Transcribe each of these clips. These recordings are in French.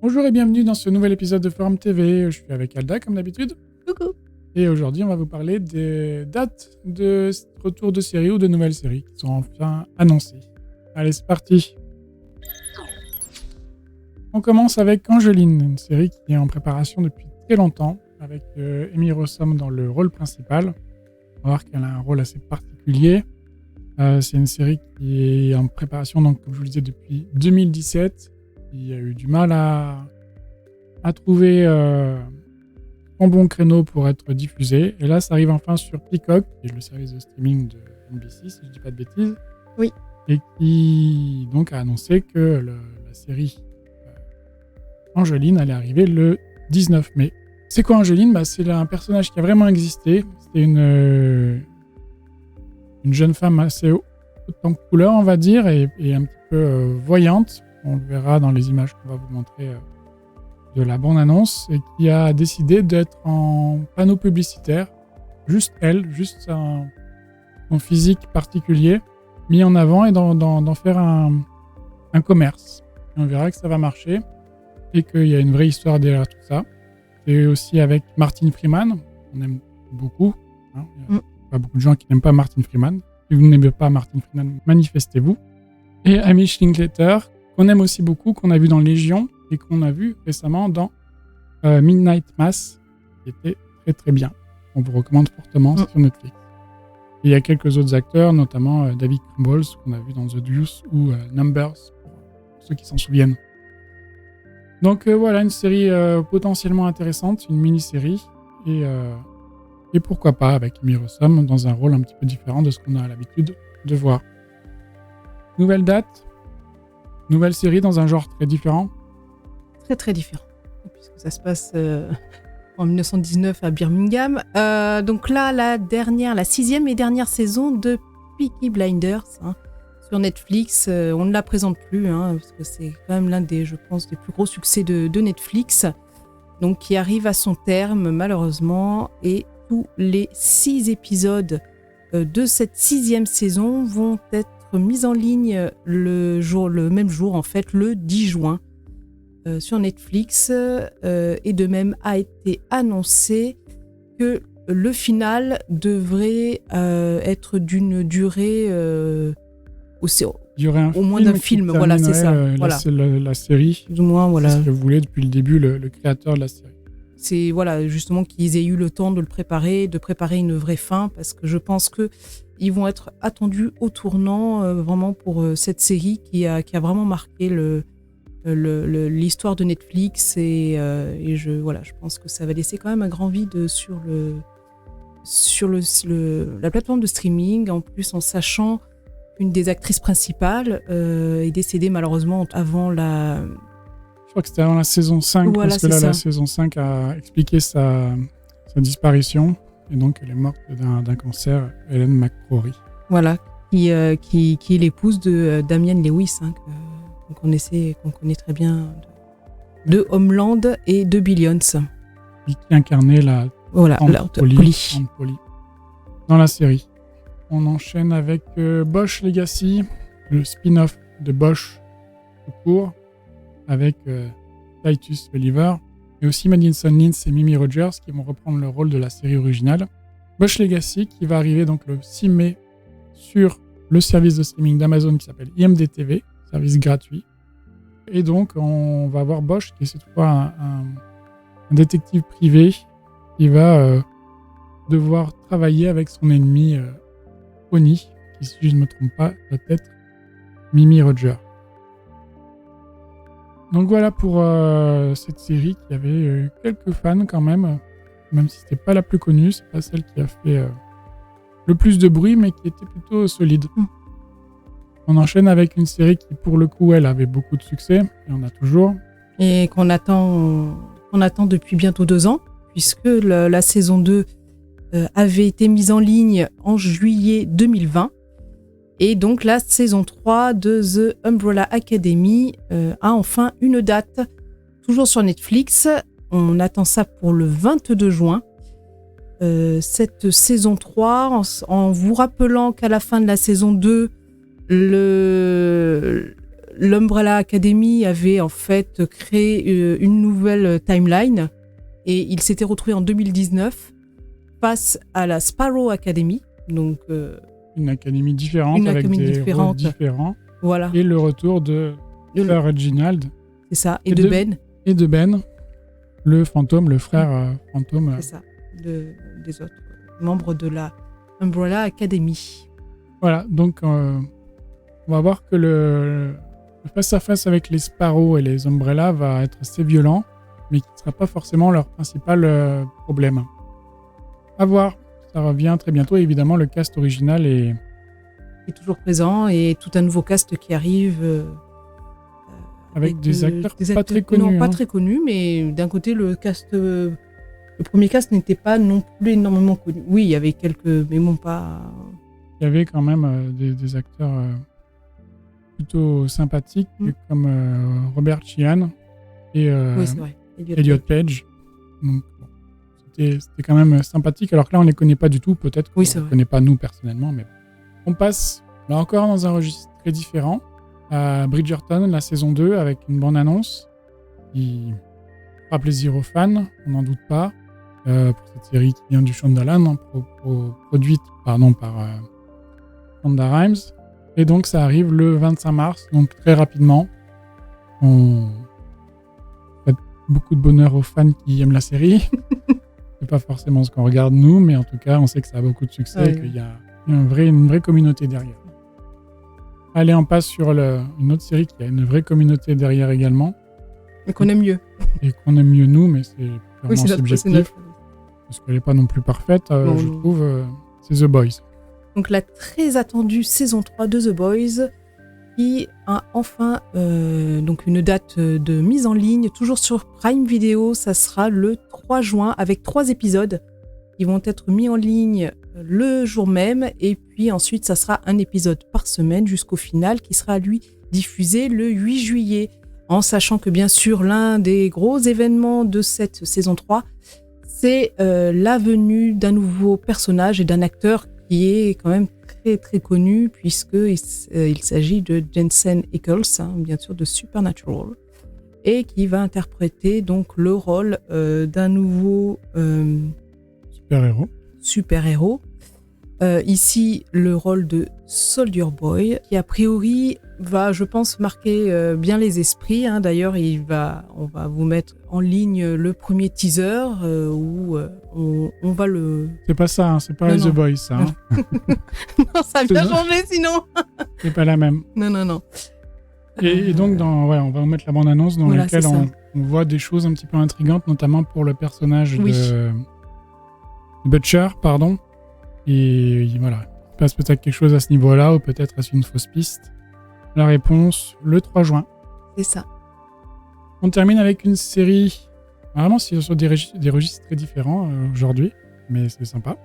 Bonjour et bienvenue dans ce nouvel épisode de Forum TV. Je suis avec Alda comme d'habitude. Coucou. Et aujourd'hui, on va vous parler des dates de retour de séries ou de nouvelles séries qui sont enfin annoncées. Allez, c'est parti. On commence avec Angeline, une série qui est en préparation depuis très longtemps, avec Amy Rossum dans le rôle principal. On va voir qu'elle a un rôle assez particulier. C'est une série qui est en préparation, donc, comme je vous le disais, depuis 2017. Il a eu du mal à trouver son bon créneau pour être diffusé. Et là, ça arrive enfin sur Peacock, qui est le service de streaming de NBC, si je ne dis pas de bêtises. Oui. Et qui donc a annoncé que la série Angeline allait arriver le 19 mai. C'est quoi Angeline ? C'est un personnage qui a vraiment existé. C'est une jeune femme assez haute en couleur, on va dire, et un petit peu voyante. On le verra dans les images qu'on va vous montrer de la bande-annonce, et qui a décidé d'être en panneau publicitaire. Juste elle, juste son physique particulier, mis en avant et d'en faire un commerce. Et on verra que ça va marcher et qu'il y a une vraie histoire derrière tout ça. C'est aussi avec Martin Freeman, on aime beaucoup. Hein. Il n'y a pas beaucoup de gens qui n'aiment pas Martin Freeman. Si vous n'aimez pas Martin Freeman, manifestez-vous. Et Amy Schlinkletter, qu'on aime aussi beaucoup, qu'on a vu dans Légion et qu'on a vu récemment dans Midnight Mass, qui était très très bien. On vous recommande fortement sur Netflix. Et il y a quelques autres acteurs, notamment David Crumbles, qu'on a vu dans The Deuce ou Numbers, pour ceux qui s'en souviennent. Donc voilà, une série potentiellement intéressante, une mini-série, et pourquoi pas avec Amy Rossum dans un rôle un petit peu différent de ce qu'on a l'habitude de voir. Nouvelle date, nouvelle série dans un genre très différent. Très très différent, puisque ça se passe en 1919 à Birmingham. Donc là, la 6e et dernière saison de Peaky Blinders sur Netflix. On ne la présente plus, parce que c'est quand même l'un des, je pense, des plus gros succès de Netflix, donc qui arrive à son terme malheureusement, et tous les 6 épisodes de cette 6e saison vont être mis en ligne le même jour, en fait, le 10 juin. Sur Netflix, et de même a été annoncé que le final devrait être d'une durée au moins d'un film. Voilà, c'est ça. Voilà. La série. Plus ou moins, voilà. C'est ce que voulait depuis le début le créateur de la série. C'est voilà, justement qu'ils aient eu le temps de le préparer, de préparer une vraie fin, parce que je pense que ils vont être attendus au tournant vraiment pour cette série qui a vraiment marqué l'histoire de Netflix, et je pense que ça va laisser quand même un grand vide sur la plateforme de streaming, en plus en sachant qu'une des actrices principales est décédée malheureusement avant la... Je crois que c'était avant la saison 5, voilà, parce que là, la saison 5 a expliqué sa disparition, et donc elle est morte d'un cancer, Helen McCrory. Voilà, qui est l'épouse de Damian Lewis, qu'on connaît très bien de Homeland et de Billions. Qui incarnait la Polly dans la série. On enchaîne avec Bosch Legacy, le spin-off de Bosch tout court, avec Titus Welliver, et aussi Madison Lintz et Mimi Rogers qui vont reprendre le rôle de la série originale. Bosch Legacy qui va arriver donc le 6 mai sur le service de streaming d'Amazon qui s'appelle IMDTV, service gratuit. Et donc on va voir Bosch qui est cette fois un détective privé qui va devoir travailler avec son ennemi Pony, qui, si je ne me trompe pas, doit être Mimi Rogers. Donc voilà pour cette série qui avait quelques fans quand même si c'était pas la plus connue, c'est pas celle qui a fait le plus de bruit, mais qui était plutôt solide. On enchaîne avec une série qui, pour le coup, elle avait beaucoup de succès, et on a toujours. Et qu'on attend depuis bientôt 2 ans, puisque la saison 2 avait été mise en ligne en juillet 2020. Et donc la saison 3 de The Umbrella Academy a enfin une date, toujours sur Netflix. On attend ça pour le 22 juin. Cette saison 3, en vous rappelant qu'à la fin de la saison 2, l'Umbrella Academy avait en fait créé une nouvelle timeline et il s'était retrouvé en 2019 face à la Sparrow Academy, donc une académie différente avec des rôles différents. Voilà. Et le retour de Sir Reginald. C'est ça, et de Ben. Et de Ben, le fantôme, le frère fantôme. C'est ça, des autres membres de la Umbrella Academy. Voilà, donc on va voir que le face-à-face avec les Sparrow et les Umbrella va être assez violent, mais qui ne sera pas forcément leur principal problème. À voir, ça revient très bientôt. Et évidemment, le cast original est toujours présent et tout un nouveau cast qui arrive. Avec des acteurs pas très connus. Non, pas très connus, mais d'un côté, le premier cast n'était pas non plus énormément connu. Oui, il y avait quelques, mais bon, pas... Il y avait quand même des acteurs plutôt sympathiques, comme Robert Sheehan et oui, c'est vrai. Elliot Page. Donc, bon, c'était quand même sympathique, alors que là, on ne les connaît pas du tout. Peut-être qu'on ne les connaît pas nous, personnellement. Mais on passe, là encore, dans un registre très différent, à Bridgerton, la saison 2, avec une bande-annonce qui fera plaisir aux fans, on n'en doute pas, pour cette série qui vient du Shondaland, produite par Shonda Rhimes. Et donc ça arrive le 25 mars, donc très rapidement. On souhaite beaucoup de bonheur aux fans qui aiment la série. C'est pas forcément ce qu'on regarde nous, mais en tout cas on sait que ça a beaucoup de succès et qu'il y a une vraie communauté derrière. Allez, on passe sur une autre série qui a une vraie communauté derrière également. Et qu'on aime mieux. Et qu'on aime mieux nous, mais c'est purement subjectif. Parce qu'elle n'est pas non plus parfaite, je trouve. C'est The Boys. Donc la très attendue saison 3 de The Boys, qui a enfin donc une date de mise en ligne, toujours sur Prime Video. Ça sera le 3 juin, avec 3 épisodes qui vont être mis en ligne le jour même, et puis ensuite ça sera un épisode par semaine jusqu'au final qui sera lui diffusé le 8 juillet, en sachant que bien sûr l'un des gros événements de cette saison 3 c'est la venue d'un nouveau personnage et d'un acteur qui est quand même très très connu, puisqu'il s'agit de Jensen Ackles, bien sûr de Supernatural, et qui va interpréter donc le rôle d'un nouveau super-héros. Ici, le rôle de Soldier Boy, qui a priori va, je pense, marquer bien les esprits. D'ailleurs, on va vous mettre en ligne le premier teaser où on va le... C'est pas ça, c'est pas The Boys, ça. Non, ça a bien changé sinon. C'est pas la même. Non. Et donc, on va vous mettre la bande-annonce dans laquelle on voit des choses un petit peu intrigantes, notamment pour le personnage de Butcher, pardon. Et voilà, il passe peut-être quelque chose à ce niveau-là, ou peut-être est-ce une fausse piste. La réponse, le 3 juin. C'est ça. On termine avec une série, vraiment sur des registres très différents aujourd'hui, mais c'est sympa.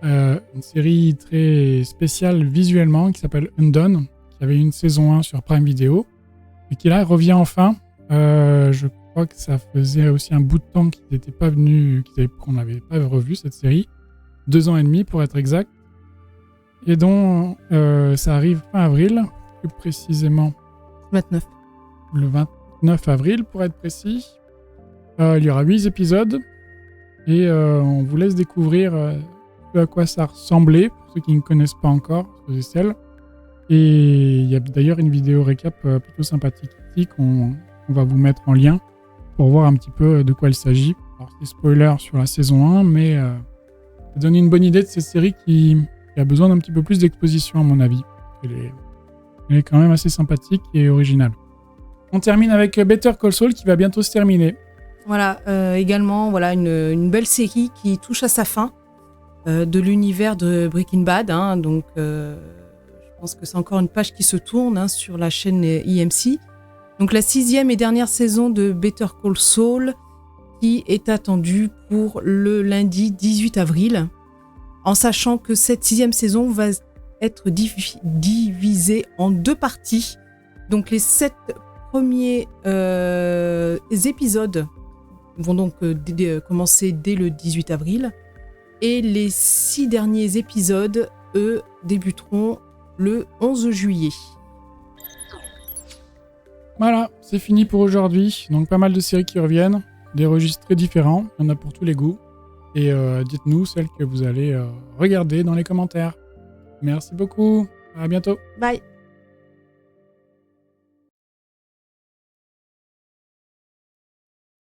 Une série très spéciale visuellement qui s'appelle Undone, qui avait une saison 1 sur Prime Video, et qui là revient enfin. Je crois que ça faisait aussi un bout de temps qu'ils n'étaient pas venus, qu'on n'avait pas revu cette série. 2 ans et demi pour être exact. Et donc ça arrive fin avril, plus précisément 29. Le 29 avril pour être précis. Il y aura 8 épisodes et on vous laisse découvrir ce à quoi ça ressemblait pour ceux qui ne connaissent pas encore, ceux et celles. Et il y a d'ailleurs une vidéo récap plutôt sympathique ici qu'on va vous mettre en lien pour voir un petit peu de quoi il s'agit. Alors c'est spoiler sur la saison 1, mais ça donne une bonne idée de cette série qui a besoin d'un petit peu plus d'exposition à mon avis. Elle est quand même assez sympathique et originale. On termine avec Better Call Saul qui va bientôt se terminer. Voilà, également une belle série qui touche à sa fin de l'univers de Breaking Bad. Donc je pense que c'est encore une page qui se tourne sur la chaîne EMC. Donc la 6e et dernière saison de Better Call Saul qui est attendue pour le lundi 18 avril, en sachant que cette 6e saison va être divisée en 2 parties. Donc les 7 premiers épisodes vont donc commencer dès le 18 avril et les 6 derniers épisodes, eux, débuteront le 11 juillet. Voilà, c'est fini pour aujourd'hui. Donc pas mal de séries qui reviennent, des registres très différents, il y en a pour tous les goûts. Et dites-nous celles que vous allez regarder dans les commentaires. Merci beaucoup, à bientôt. Bye.